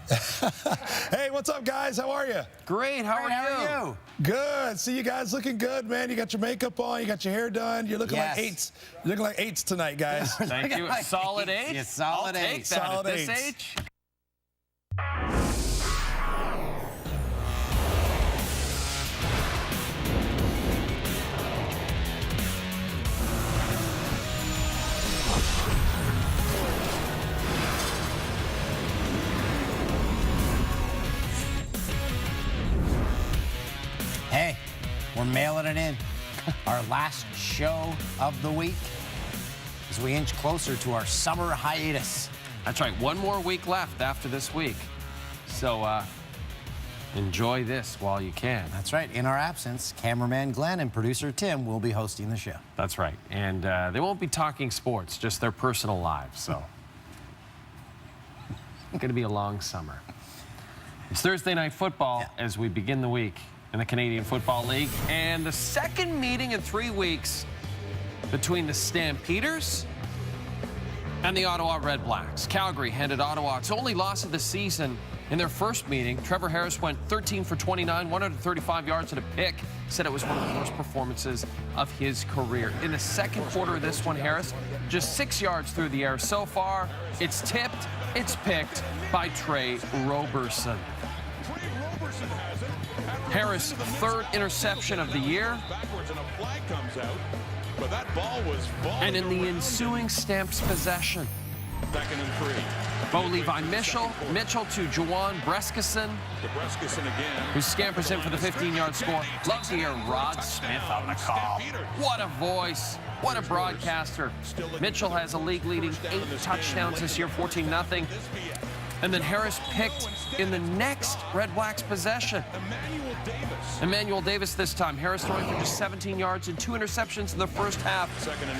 Hey, what's up, guys? How are you? Great. How are you? Good. See you guys looking good, man. You got your makeup on. You got your hair done. You're looking like eights. You're looking like eights tonight, guys. Thank you. Solid eight. Yeah, solid I'll eight. take that Solid at this eights. age. Hey, we're mailing it in. Our last show of the week as we inch closer to our summer hiatus. That's right. One more week left after this week. So enjoy this while you can. That's right. In our absence, cameraman Glenn and producer Tim will be hosting the show. That's right. And they won't be talking sports, just their personal lives. So it's going to be a long summer. It's Thursday Night Football as we begin the week in the Canadian Football League. And the second meeting in 3 weeks between the Stampeders and the Ottawa Red Blacks. Calgary handed Ottawa its only loss of the season in their first meeting. Trevor Harris went 13 for 29, 135 yards and a pick. Said it was one of the worst performances of his career. In the second quarter of this one, Harris just 6 yards through the air. So far, it's tipped, it's picked by Trey Roberson. Harris' third interception of the year. And in the ensuing Stamps possession, Bo Levi Mitchell to Juwan Breskison, who scampers in for the 15-yard score. Love to hear Rod Smith on the call. What a voice. What a broadcaster. Mitchell has a league-leading 8 touchdowns this year, 14-0. And then Harris picked in the next Red Blacks possession. Emmanuel Davis this time. Harris throwing for just 17 yards and 2 interceptions in the first half.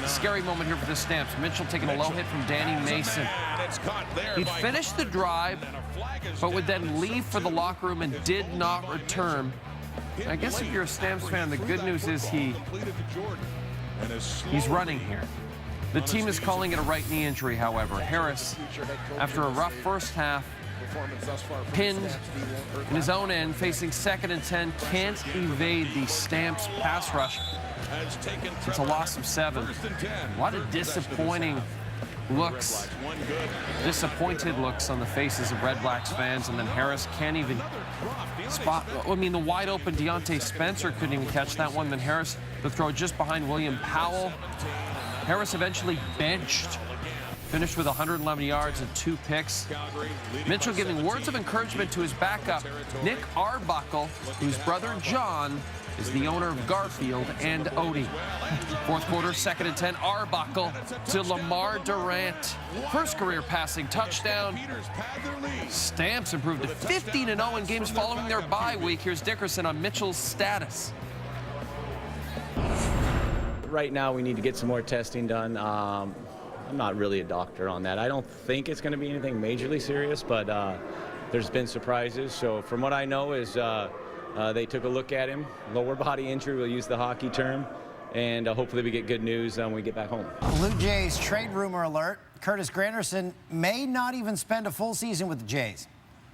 Scary moment here for the Stamps. Mitchell taking a low hit from Danny Mason. He'd finished the drive, but would then leave for the locker room and did not return. I guess if you're a Stamps fan, the good news is he's running here. The team is calling it a right knee injury, however. Harris, after a rough first half, pinned in his own end, facing 2nd and 10, can't evade the Stamps pass rush. It's a loss of 7. A lot of disappointed looks on the faces of Red Blacks fans, and then Harris can't even spot. I mean, the wide open Deontay Spencer couldn't even catch that one. Then Harris, the throw just behind William Powell. Harris eventually benched, finished with 111 yards and 2 picks. Mitchell giving words of encouragement to his backup, Nick Arbuckle, whose brother John is the owner of Garfield and Odie. Fourth quarter, 2nd and 10, Arbuckle to Lamar Durant. First career passing touchdown. Stamps improved to 15-0 in games following their bye week. Here's Dickerson on Mitchell's status. Right now, we need to get some more testing done. I'm not really a doctor on that. I don't think it's going to be anything majorly serious, but there's been surprises. So from what I know is they took a look at him. Lower body injury, we'll use the hockey term. And hopefully we get good news when we get back home. Blue Jays trade rumor alert. Curtis Granderson may not even spend a full season with the Jays.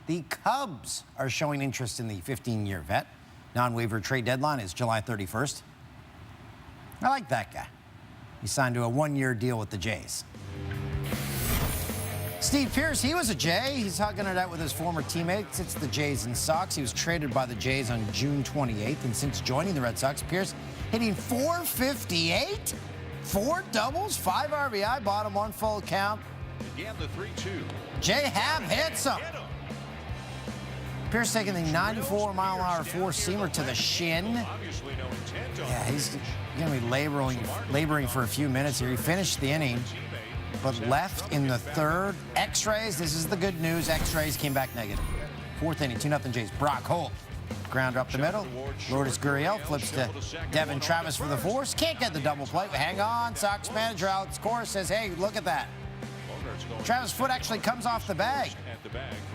The Cubs are showing interest in the 15-year vet. Non-waiver trade deadline is July 31st. I like that guy. He signed to a 1-year deal with the Jays. Steve Pearce, he was a Jay. He's hugging it out with his former teammates. It's the Jays and Sox. He was traded by the Jays on June 28th, and since joining the Red Sox, Pearce hitting .458, 4 doubles, 5 RBI, bottom 1 full count. Began the 3-2. Jay Happ hits him. Pearce taking the 94-mile-an-hour four-seamer to the shin. Yeah, he's going to be laboring for a few minutes here. He finished the inning, but left in the 3rd. X-rays, this is the good news. X-rays came back negative. 4th inning, 2-0 Jays. Brock Holt, grounder up the middle. Lourdes Gurriel flips to Devin Travis for the force. Can't get the double play. Hang on, Sox manager Alex Cora says, hey, look at that. Travis' foot actually comes off the bag.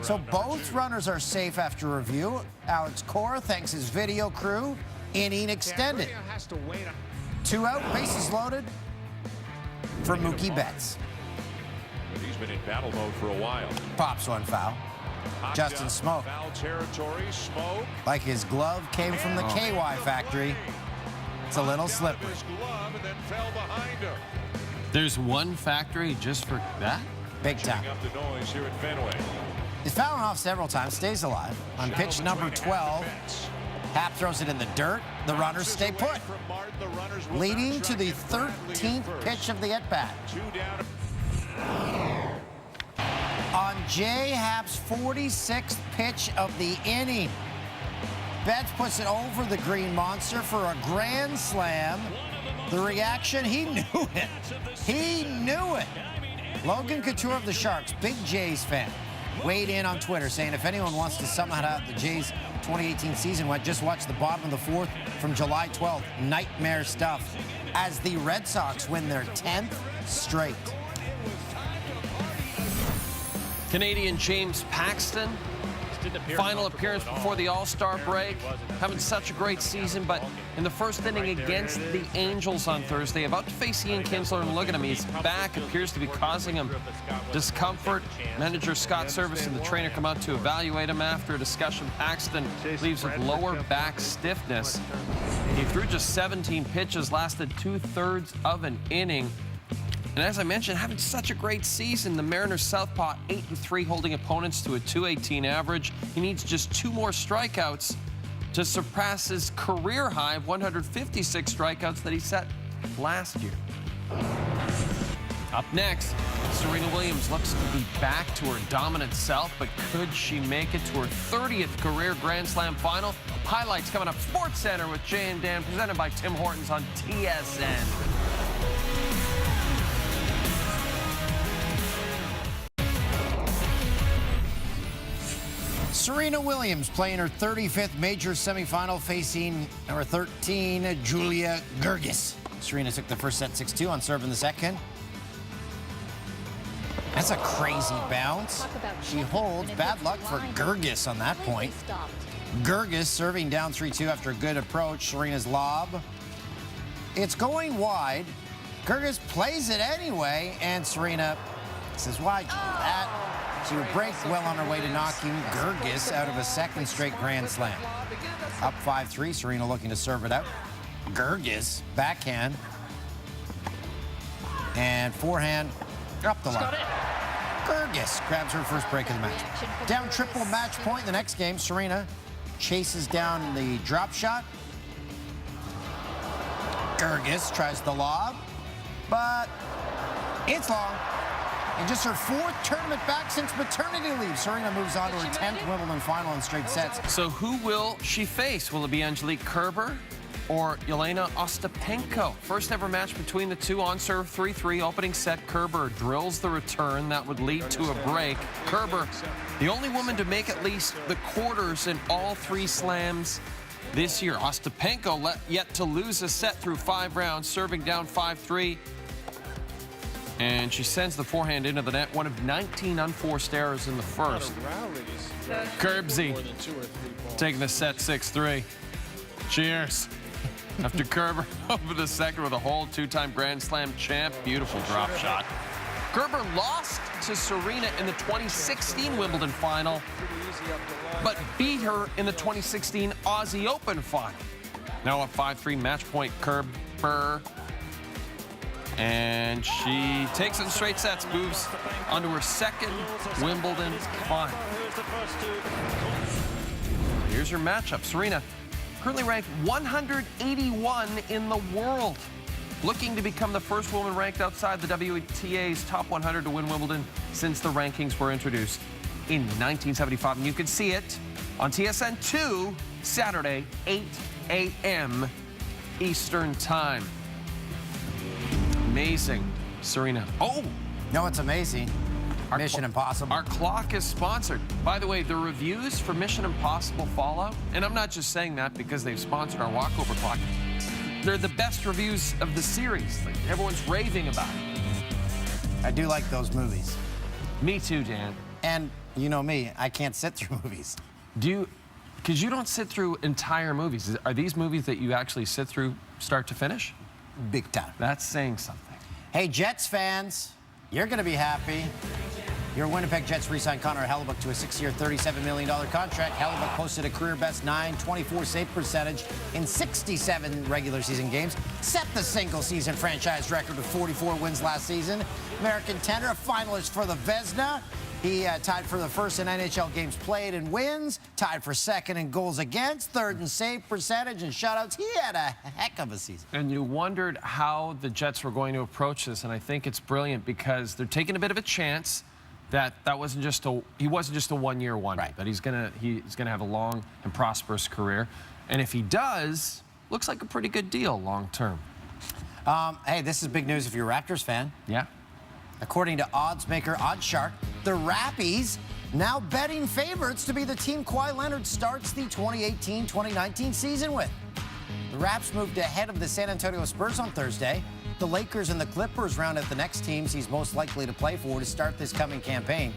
So both runners are safe after review. Alex Cora thanks his video crew. Inning extended. 2 out, bases loaded for Mookie Betts. He's been in battle mode for a while. Pops one foul. Justin Smoke. Foul territory, Smoke. Like his glove came from the KY factory. It's a little slippery. His glove and then fell behind her. There's one factory just for that? Big time. Up the noise here at Fenway. He's fouling off several times, stays alive. On pitch number 12, Hap throws it in the dirt. The runners stay put, leading to the 13th pitch of the at-bat. On Jay Happ's 46th pitch of the inning, Betts puts it over the Green Monster for a grand slam. The reaction, he knew it. He knew it. Logan Couture of the Sharks, big Jays fan, weighed in on Twitter saying if anyone wants to sum how the Jays 2018 season went, just watch the bottom of the fourth from July 12th. Nightmare stuff as the Red Sox win their 10th straight. Canadian James Paxton, final appearance before the All-Star break, having such a great season, but in the first inning against the Angels on Thursday, about to face Ian Kinsler, and look at him, his back appears to be causing him discomfort. Manager Scott Service and the trainer come out to evaluate him. After a discussion, Paxton leaves with lower back stiffness. He threw just 17 pitches, lasted 2/3 of an inning. And as I mentioned, having such a great season, the Mariners southpaw 8-3, holding opponents to a .218 average. He needs just 2 more strikeouts to surpass his career high of 156 strikeouts that he set last year. Up next, Serena Williams looks to be back to her dominant self, but could she make it to her 30th career Grand Slam final? Highlights coming up. Sports Center with Jay and Dan, presented by Tim Hortons on TSN. Serena Williams playing her 35th major semifinal, facing number 13, Julia Gergis. Serena took the first set 6-2 on serve in the second. That's a crazy bounce. She holds. Bad luck for Gergis on that point. Gergis serving down 3-2 after a good approach. Serena's lob. It's going wide. Gergis plays it anyway, and Serena says, why'd you do that? She would break well on her way to knocking Gergis out of a second straight Grand Slam. Up 5-3, Serena looking to serve it out. Gergis, backhand. And forehand, up the line. Gergis grabs her first break of the match. Down triple match point in the next game, Serena chases down the drop shot. Gergis tries the lob, but it's long. In just her 4th tournament back since maternity leave, Serena moves on to her 10th Wimbledon final in straight sets. So who will she face? Will it be Angelique Kerber or Jelena Ostapenko? First ever match between the two, on serve 3-3. Opening set, Kerber drills the return. That would lead to a break. Kerber, the only woman to make at least the quarters in all 3 slams this year. Ostapenko yet to lose a set through 5 rounds, serving down 5-3. And she sends the forehand into the net, one of 19 unforced errors in the first. Kerbsy taking the set 6-3. Cheers. After Kerber over the second with a hold, 2-time Grand Slam champ. Beautiful drop shot. Kerber lost to Serena in the 2016 Wimbledon final, but beat her in the 2016 Aussie Open final. Now up 5-3, match point Kerber. And she takes it in straight sets, moves onto her 2nd Wimbledon final. Here's her matchup. Serena, currently ranked 181 in the world, looking to become the first woman ranked outside the WTA's top 100 to win Wimbledon since the rankings were introduced in 1975. And you can see it on TSN 2, Saturday, 8 a.m. Eastern Time. Amazing, Serena. Oh! No, it's amazing. Mission Impossible. Our clock is sponsored. By the way, the reviews for Mission Impossible Fallout, and I'm not just saying that because they've sponsored our walkover clock, they're the best reviews of the series. Like, everyone's raving about it. I do like those movies. Me too, Dan. And you know me, I can't sit through movies. Do you? Because you don't sit through entire movies. Are these movies that you actually sit through start to finish? Big time. That's saying something. Hey, Jets fans, you're going to be happy. Your Winnipeg Jets re-signed Connor Hellebuyck to a 6-year, $37 million contract. Hellebuyck posted a career-best .924 save percentage in 67 regular season games, set the single-season franchise record with 44 wins last season. American tender, a finalist for the Vezina. He tied for the first in NHL games played and wins, tied for second in goals against, third in save percentage and shutouts. He had a heck of a season. And you wondered how the Jets were going to approach this, and I think it's brilliant because they're taking a bit of a chance that he wasn't just a one-year wonder, right. that he's gonna have a long and prosperous career, and if he does, looks like a pretty good deal long term. Hey, this is big news if you're a Raptors fan. Yeah. According to odds maker Oddshark, the Rappies now betting favorites to be the team Kawhi Leonard starts the 2018-2019 season with. The Raps moved ahead of the San Antonio Spurs on Thursday. The Lakers and the Clippers round out the next teams he's most likely to play for to start this coming campaign.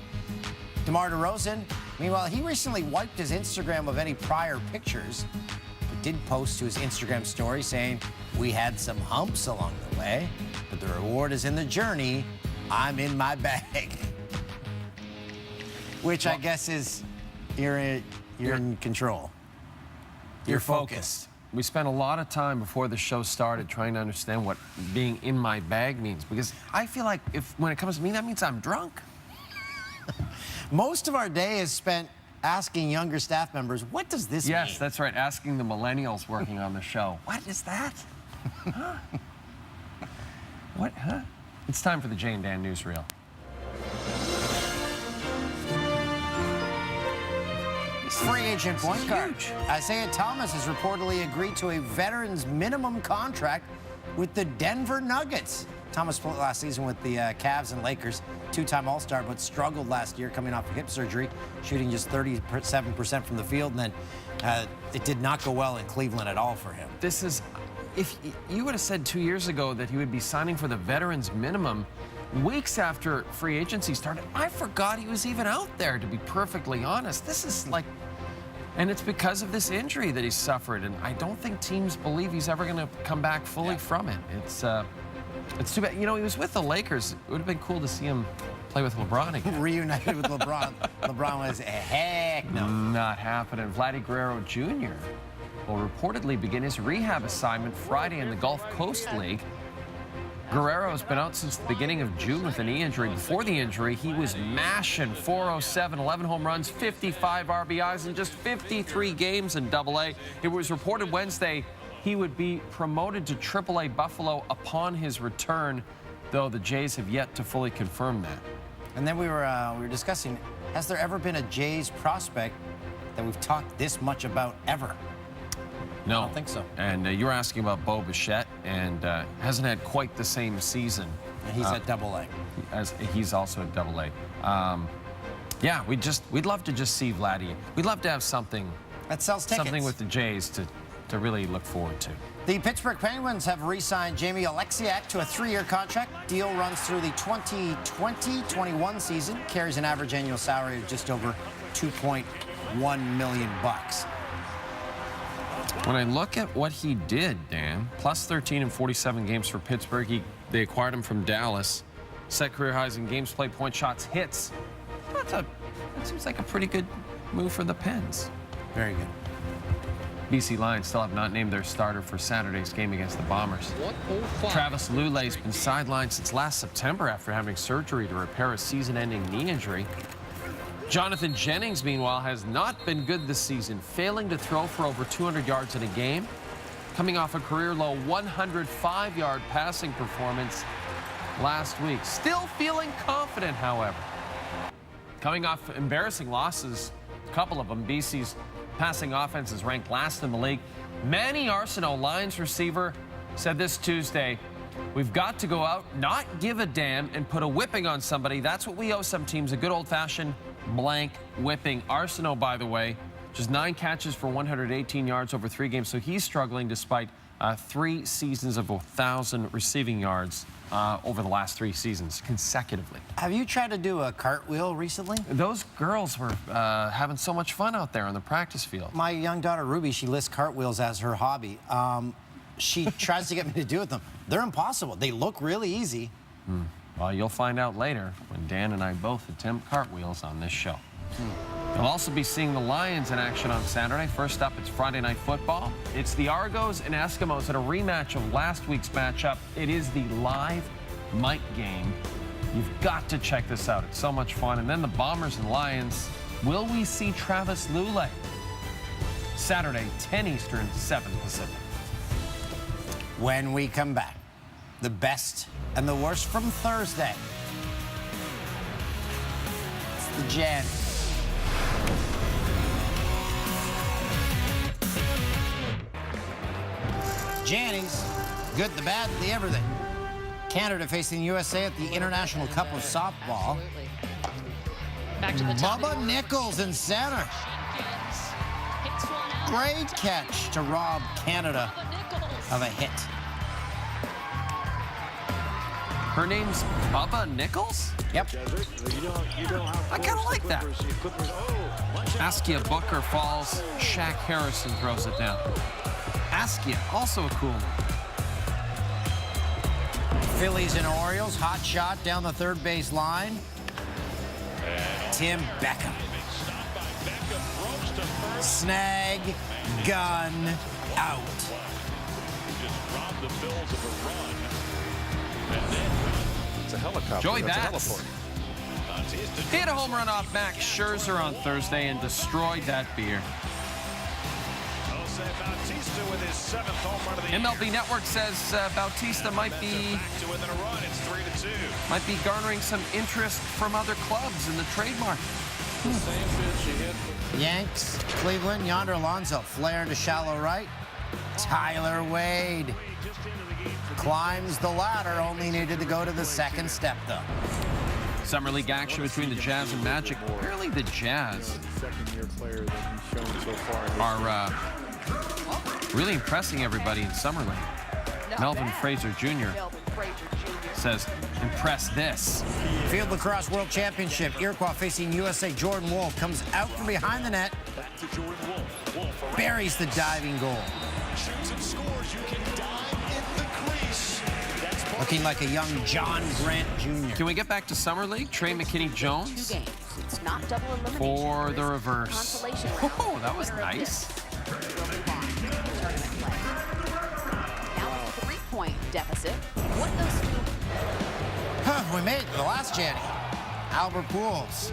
DeMar DeRozan, meanwhile, he recently wiped his Instagram of any prior pictures, but did post to his Instagram story saying, "We had some humps along the way, but the reward is in the journey. I'm in my bag." Which I guess is you're in control. You're focused. We spent a lot of time before the show started trying to understand what being in my bag means, because I feel like when it comes to me, that means I'm drunk. Most of our day is spent asking younger staff members, what does this mean? Yes, that's right, asking the millennials working on the show. What is that? Huh? What, huh? It's time for the Jay and Dan Newsreel. Free agent point guard Isaiah Thomas has reportedly agreed to a veteran's minimum contract with the Denver Nuggets. Thomas split last season with the Cavs and Lakers, two-time All-Star, but struggled last year coming off hip surgery, shooting just 37% from the field, and then it did not go well in Cleveland at all for him. This is, if you would have said 2 years ago that he would be signing for the veterans minimum weeks after free agency started, I forgot he was even out there, to be perfectly honest. This is like, and it's because of this injury that he's suffered, and I don't think teams believe he's ever going to come back fully from it. It's too bad. You know, he was with the Lakers. It would have been cool to see him play with LeBron again. Reunited with LeBron. LeBron was, heck no. Not happening. Vladdy Guerrero Jr. will reportedly begin his rehab assignment Friday in the Gulf Coast League. Guerrero has been out since the beginning of June with a knee injury. Before the injury, he was mashing .407, 11 home runs, 55 RBIs in just 53 games in AA. It was reported Wednesday he would be promoted to AAA Buffalo upon his return, though the Jays have yet to fully confirm that. And then we were discussing, has there ever been a Jays prospect that we've talked this much about ever? No. I don't think so. And you were asking about Bo Bichette, and hasn't had quite the same season. And he's at AA. As he's also at AA. Yeah, we'd love to just see Vladdy. We'd love to have something that sells tickets. Something with the Jays to really look forward to. The Pittsburgh Penguins have re-signed Jamie Alexiak to a 3-year contract. Deal runs through the 2020-21 season. Carries an average annual salary of just over $2.1 million. When I look at what he did, Dan, plus 13 in 47 games for Pittsburgh. They acquired him from Dallas. Set career highs in games played, point shots, hits. That seems like a pretty good move for the Pens. Very good. BC Lions still have not named their starter for Saturday's game against the Bombers. Travis Lulay's been sidelined since last September after having surgery to repair a season-ending knee injury. Jonathan Jennings, meanwhile, has not been good this season, failing to throw for over 200 yards in a game, coming off a career-low 105-yard passing performance last week. Still feeling confident, however. Coming off embarrassing losses, a couple of them, BC's passing offense is ranked last in the league. Manny Arsenault, Lions receiver, said this Tuesday, "We've got to go out, not give a damn, and put a whipping on somebody. That's what we owe some teams, a good old-fashioned blank whipping." Arsenault, by the way, just 9 catches for 118 yards over 3 games, so he's struggling despite 3 seasons of 1,000 receiving yards over the last 3 seasons consecutively. Have you tried to do a cartwheel recently? Those girls were having so much fun out there on the practice field. My young daughter, Ruby, she lists cartwheels as her hobby. She tries to get me to do with them. They're impossible. They look really easy, Well, you'll find out later when Dan and I both attempt cartwheels on this show. You'll also be seeing the Lions in action on Saturday. First up, it's Friday Night Football. It's the Argos and Eskimos in a rematch of last week's matchup. It is the live Mike game. You've got to check this out. It's so much fun. And then the Bombers and Lions. Will we see Travis Lulay? Saturday, 10 Eastern, 7 Pacific. When we come back, the best and the worst from Thursday. It's the Jans. Jannies, good, the bad, the everything. Canada facing USA at the International Cup of Softball. Absolutely. Back to the top. Bubba Nichols in center. Great catch to rob Canada of a hit. Her name's Bubba Nichols? Yep. I kind of like that. Askia Booker falls. Shaq Harrison throws it down. Askia, also a cool one. Phillies and Orioles, hot shot down the third base line. Tim Beckham. Snag, gun, out. It's a helicopter. Joey That's a Bats. heliport. He had a home run off Max Scherzer on Thursday and destroyed that beer. MLB Network says Bautista might be garnering some interest from other clubs in the trade market. Yanks, Cleveland, yonder Alonso, flare into shallow right. Tyler Wade climbs the ladder, only needed to go to the second step, though. Summer League action between the Jazz and Magic. Apparently the Jazz are really impressing everybody in Summer League. Melvin Fraser Jr. says, impress this. Field Lacrosse World Championship, Iroquois facing USA. Jordan Wolf comes out from behind the net, buries the diving goal. Looking like a young John Grant Jr. Can we get back to Summer League? Trey McKinney-Jones 2 games. It's not double elimination. for the reverse. Oh, that was nice. Now a 3-point deficit. What those two? We made it the last Janny. Albert Pujols.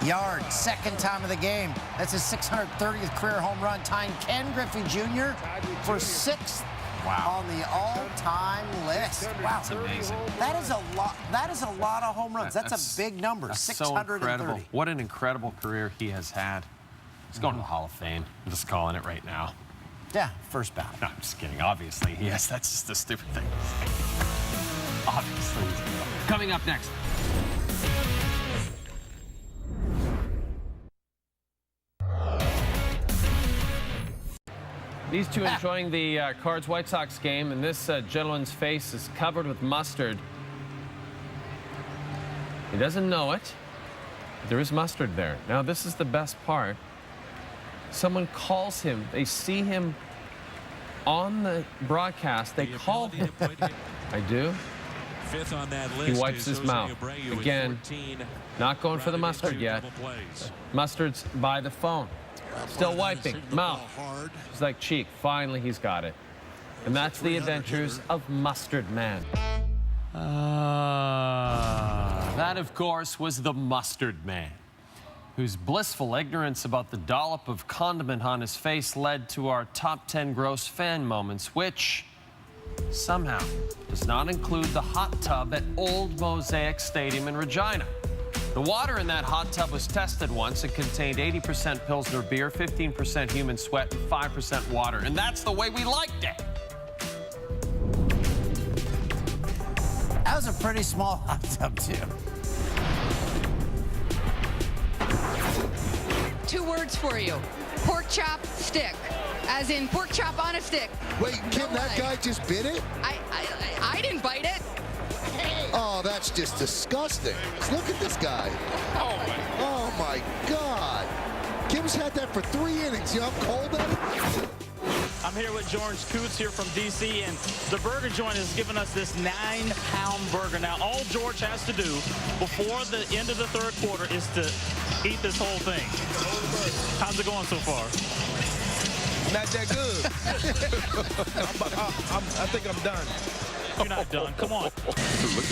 Yard, second time of the game. That's his 630th career home run, tying Ken Griffey Jr. for 6th on the all-time list. Wow, That's amazing. That is a lot. That is a lot of home runs. That's a big number. That's 630. so incredible. What an incredible career he has had. He's going to the Hall of Fame. I'm just calling it right now. Yeah, first ballot. No, I'm just kidding. Obviously, yes, that's just a stupid thing. Obviously. Coming up next. These two enjoying the Cards-White Sox game, and this gentleman's face is covered with mustard. He doesn't know it. There is mustard there. Now, this is the best part. Someone calls him. They see him on the broadcast. They call him. I do. Fifth on that list. He wipes his mouth. Again, not going for the mustard yet. Mustard's by the phone. Still wiping. Mouth. He's like, cheek. Finally, he's got it. And that's the adventures of Mustard Man. That, of course, was the Mustard Man, whose blissful ignorance about the dollop of condiment on his face led to our top 10 gross fan moments, which somehow does not include the hot tub at Old Mosaic Stadium in Regina. The water in that hot tub was tested once. It contained 80% Pilsner beer, 15% human sweat, and 5% water. And that's the way we liked it. That was a pretty small hot tub, too. 2 words for you. Pork chop stick. As in pork chop on a stick. Wait, Kim, that guy just bit it? I didn't bite it. Oh, that's just disgusting. Look at this guy. Oh my God. Kim's had that for 3 innings. You know how cold that is? I'm here with George Coots here from D.C., and the burger joint has given us this 9-pound burger. Now, all George has to do before the end of the third quarter is to eat this whole thing. How's it going so far? Not that good. I think I'm done. You're not done. Come on. Look at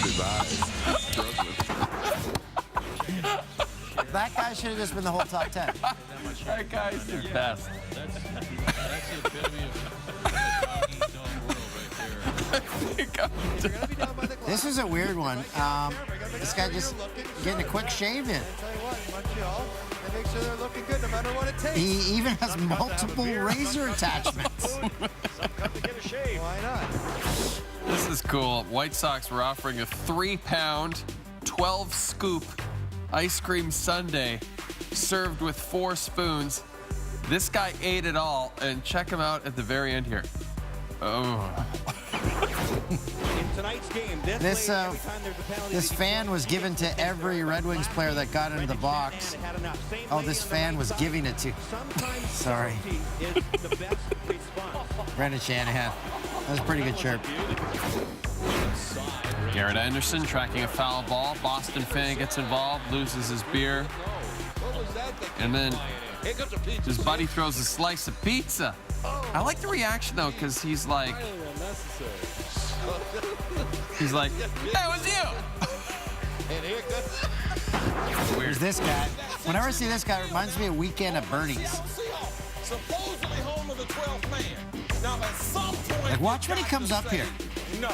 his eyes. Struggling. That guy should have just been the whole top 10. That guy's the best. That's the epitome of a dog-eat-dog world right there. This is a weird one. This guy just getting a quick shave in. Make sure they're looking good no matter what it takes. He even has multiple razor attachments. Why not? This is cool. White Sox were offering a 3-pound, 12-scoop ice cream sundae served with 4 spoons. This guy ate it all, and check him out at the very end here. Oh. In tonight's game, this fan was given to every Red Wings player that got into the box. Oh, this fan was giving it to. Sorry. Brendan Shanahan. That was a pretty good chirp. Garrett Anderson tracking a foul ball. Boston fan gets involved, loses his beer. And then his buddy throws a slice of pizza. I like the reaction, though, because he's like, that was you. Where's this guy? Whenever I see this guy, it reminds me of Weekend at Bernie's. Supposedly home of the 12th man. Now, at some point, Like, watch when he comes up here. No.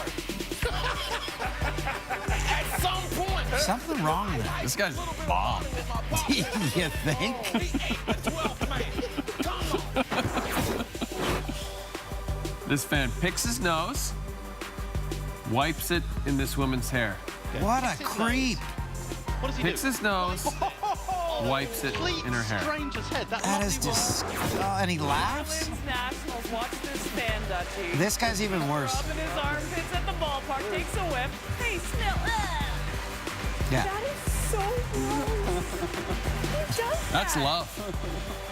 At some point. Something wrong with that. This guy's bombed. You think? This fan picks his nose, wipes it in this woman's hair. What a creep. What does he Picks do? his nose, wipes it in her hair. Stranger's head. That is just. Oh, and he laughs? Nationals watch this fan, Dutchie. This guy's even worse. Rubbing his armpits at the ballpark, takes a whiff. Hey, smell. Yeah. That is so gross. Who does that? That's love.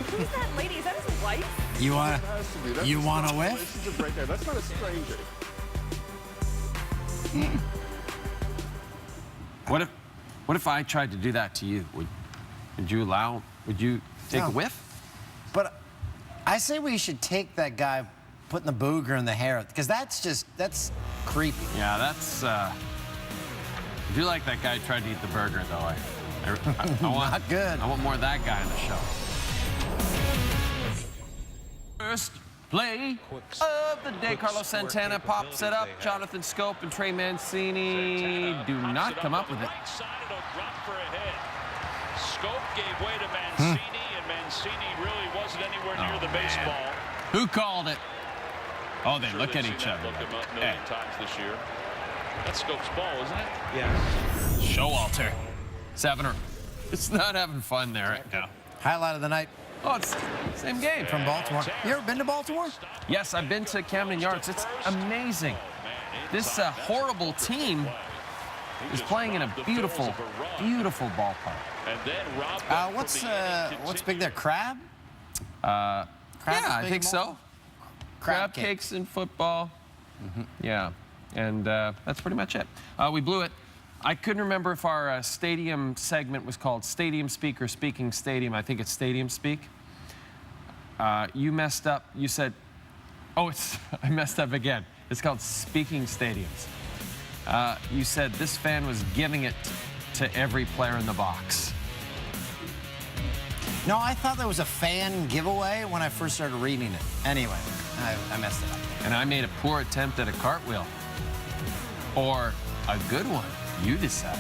Who's that lady? Is that his wife? You want a whiff? Right there. That's not a stranger. What if I tried to do that to you? Would you take a whiff? But I say we should take that guy putting the booger in the hair, because that's creepy. Yeah, that's. I do like that guy tried to eat the burger, though. I want, Not good. I want more of that guy on the show. First play of the day. Carlos Santana pops it up. Jonathan Scope and Trey Mancini do not come up with it. Scope gave way to Mancini, and Mancini really wasn't anywhere near the baseball. Who called it? Oh, they look at They've each seen other. that look like, a million times this year. That's Scope's ball, isn't it? Yeah. Showalter. It's not having fun there right now. Highlight of the night. Oh, it's same game. From Baltimore. You ever been to Baltimore? Yes, I've been to Camden Yards. It's amazing. This horrible team is playing in a beautiful, beautiful ballpark. And then What's big there? Crab? Yeah, I big think in so. Crab cakes in football. Yeah, and that's pretty much it. We blew it. I couldn't remember if our stadium segment was called Stadium Speak or Speaking Stadium. I think it's Stadium Speak. You messed up. You said, oh, I messed up again. It's called Speaking Stadiums. You said this fan was giving it to every player in the box. No, I thought there was a fan giveaway when I first started reading it. Anyway, I messed it up. And I made a poor attempt at a cartwheel. Or a good one. You decide.